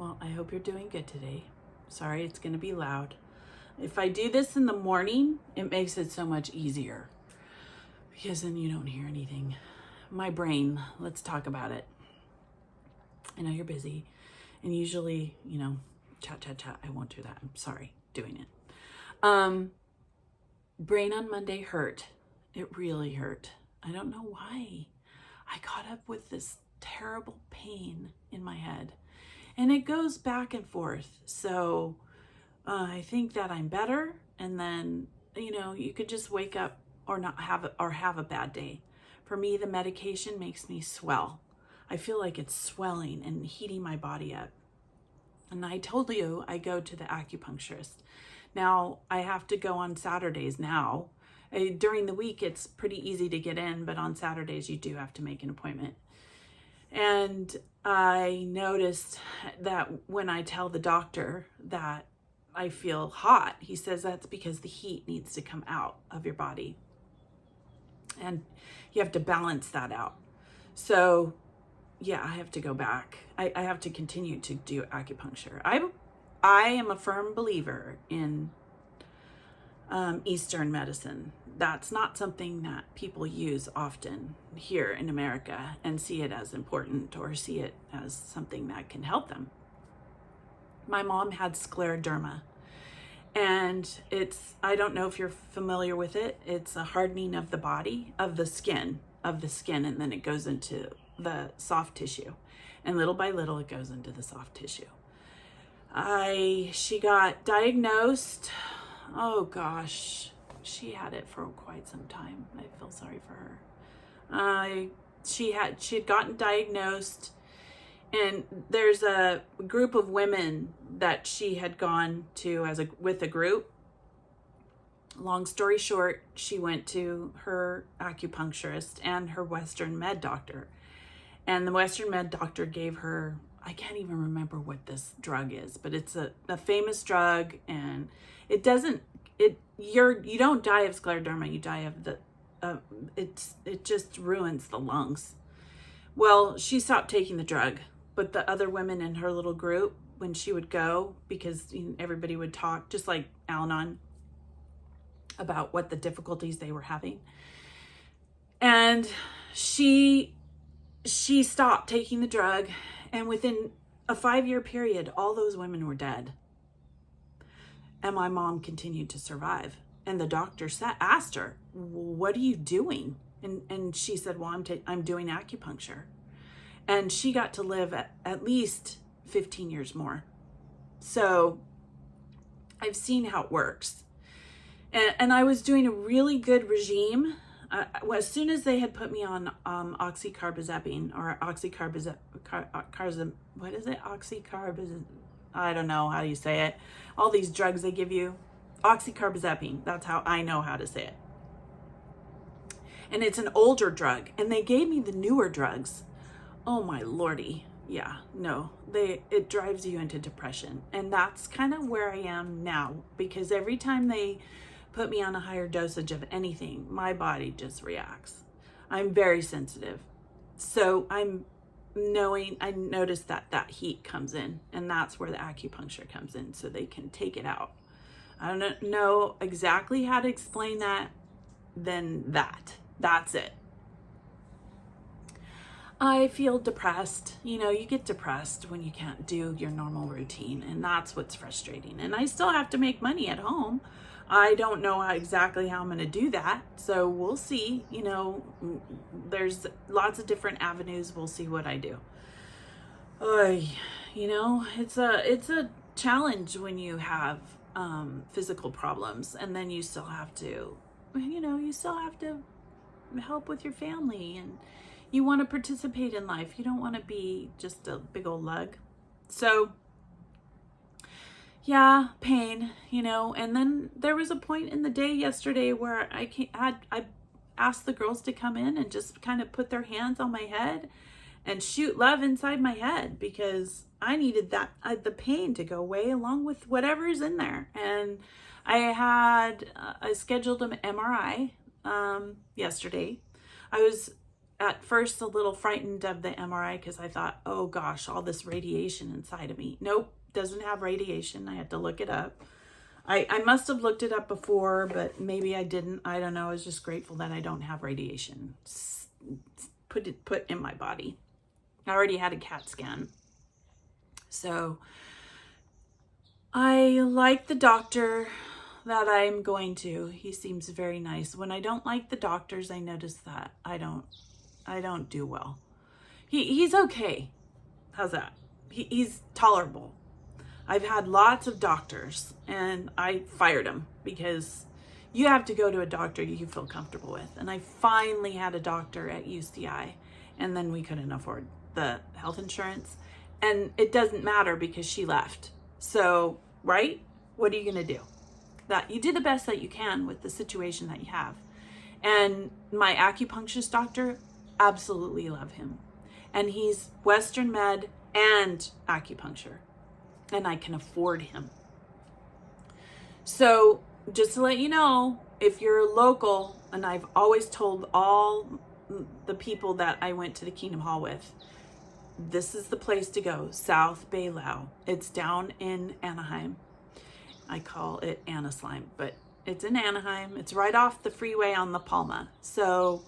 Well, I hope you're doing good today. Sorry, it's going to be loud. If I do this in the morning, it makes it so much easier because then you don't hear anything. My brain, let's talk about it. I know you're busy and usually, chat. I won't do that. I'm sorry doing it. Brain on Monday hurt. It really hurt. I don't know why. I caught up with this terrible pain in my head and it goes back and forth. So I think that I'm better. And then, you could just wake up or not have it or have a bad day. For me, the medication makes me swell. I feel like it's swelling and heating my body up. And I told you I go to the acupuncturist. Now I have to go on Saturdays now. During the week, it's pretty easy to get in, but on Saturdays you do have to make an appointment. And I noticed that when I tell the doctor that I feel hot, he says that's because the heat needs to come out of your body. And you have to balance that out. So yeah, I have to go back. I have to continue to do acupuncture. I am a firm believer in Eastern medicine. That's not something that people use often here in America and see it as important or see it as something that can help them. My mom had scleroderma, and I don't know if you're familiar with it. It's a hardening of the body, of the skin, and then it goes into the soft tissue. And little by little, it goes into the soft tissue. She got diagnosed. Oh gosh, she had it for quite some time. I feel sorry for her. She had gotten diagnosed, and there's a group of women that she had gone to with a group. Long story short, she went to her acupuncturist and her Western med doctor. And the Western med doctor gave her, I can't even remember what this drug is, but it's a famous drug, and you don't die of scleroderma, you die of it just ruins the lungs. Well, she stopped taking the drug, but the other women in her little group, when she would go, because everybody would talk, just like Al-Anon, about what the difficulties they were having. And she stopped taking the drug, and within a 5-year period, all those women were dead. And my mom continued to survive. And the doctor asked her, "What are you doing?" And she said, "Well, I'm doing acupuncture." And she got to live at least 15 years more. So I've seen how it works. And I was doing a really good regime. As soon as they had put me on Oxcarbazepine or what is it? Oxcarbazepine. I don't know how you say it. All these drugs they give you. Oxcarbazepine. That's how I know how to say it. And it's an older drug. And they gave me the newer drugs. Oh my lordy. Yeah, no. It drives you into depression. And that's kind of where I am now. Because every time they put me on a higher dosage of anything, my body just reacts. I'm very sensitive. So I noticed that heat comes in, and that's where the acupuncture comes in, so they can take it out. I don't know exactly how to explain that, then that's it. I feel depressed. You get depressed when you can't do your normal routine, and that's what's frustrating. And I still have to make money at home. I don't know exactly how I'm going to do that. So we'll see. There's lots of different avenues. We'll see what I do. It's a challenge when you have physical problems, and then you still have to, help with your family, and you want to participate in life. You don't want to be just a big old lug. So yeah, pain, and then there was a point in the day yesterday where I asked the girls to come in and just kind of put their hands on my head and shoot love inside my head, because I needed the pain to go away along with whatever's in there. And I scheduled an MRI yesterday. I was at first a little frightened of the MRI because I thought, oh gosh, all this radiation inside of me. Nope, doesn't have radiation. I had to look it up. I must have looked it up before, but maybe I didn't. I don't know. I was just grateful that I don't have radiation put in my body. I already had a CAT scan. So I like the doctor that I'm going to. He seems very nice. When I don't like the doctors, I notice that I don't do well. He's okay. How's that? He's tolerable. I've had lots of doctors and I fired them because you have to go to a doctor you feel comfortable with. And I finally had a doctor at UCI, and then we couldn't afford the health insurance. And it doesn't matter because she left. So, right? What are you going to do? That you do the best that you can with the situation that you have. And my acupuncturist doctor, absolutely love him. And he's Western med and acupuncture. And I can afford him. So just to let you know, if you're local, and I've always told all the people that I went to the Kingdom Hall with, this is the place to go, South Baylo. It's down in Anaheim. I call it Anaheim, but it's in Anaheim. It's right off the freeway on La Palma. So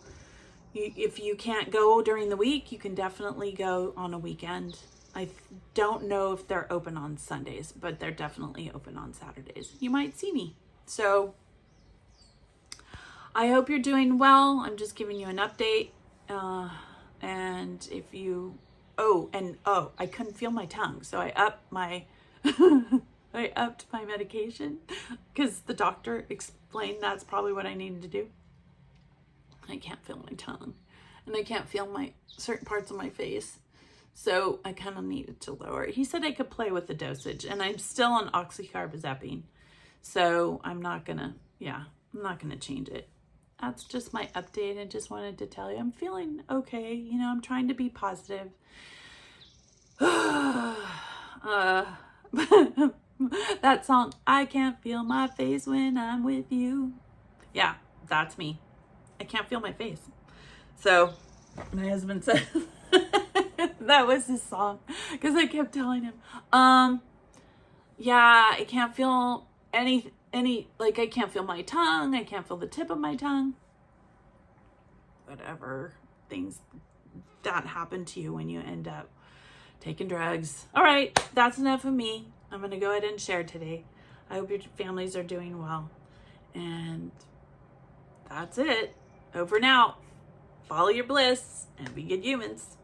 if you can't go during the week, you can definitely go on a weekend. I don't know if they're open on Sundays, but they're definitely open on Saturdays. You might see me. So I hope you're doing well. I'm just giving you an update. And if you, I couldn't feel my tongue. So I upped my, I upped my medication because the doctor explained that's probably what I needed to do. I can't feel my tongue and I can't feel my certain parts of my face. So I kind of needed to lower it. He said I could play with the dosage, and I'm still on Oxcarbazepine. So I'm not gonna change it. That's just my update. I just wanted to tell you I'm feeling okay. You know, I'm trying to be positive. That song, I can't feel my face when I'm with you. Yeah, that's me. I can't feel my face. So my husband said that was his song because I kept telling him, yeah, I can't feel any, like I can't feel my tongue. I can't feel the tip of my tongue. Whatever things that happen to you when you end up taking drugs. All right, that's enough of me. I'm going to go ahead and share today. I hope your families are doing well. And that's it. Over and out. Follow your bliss and be good humans.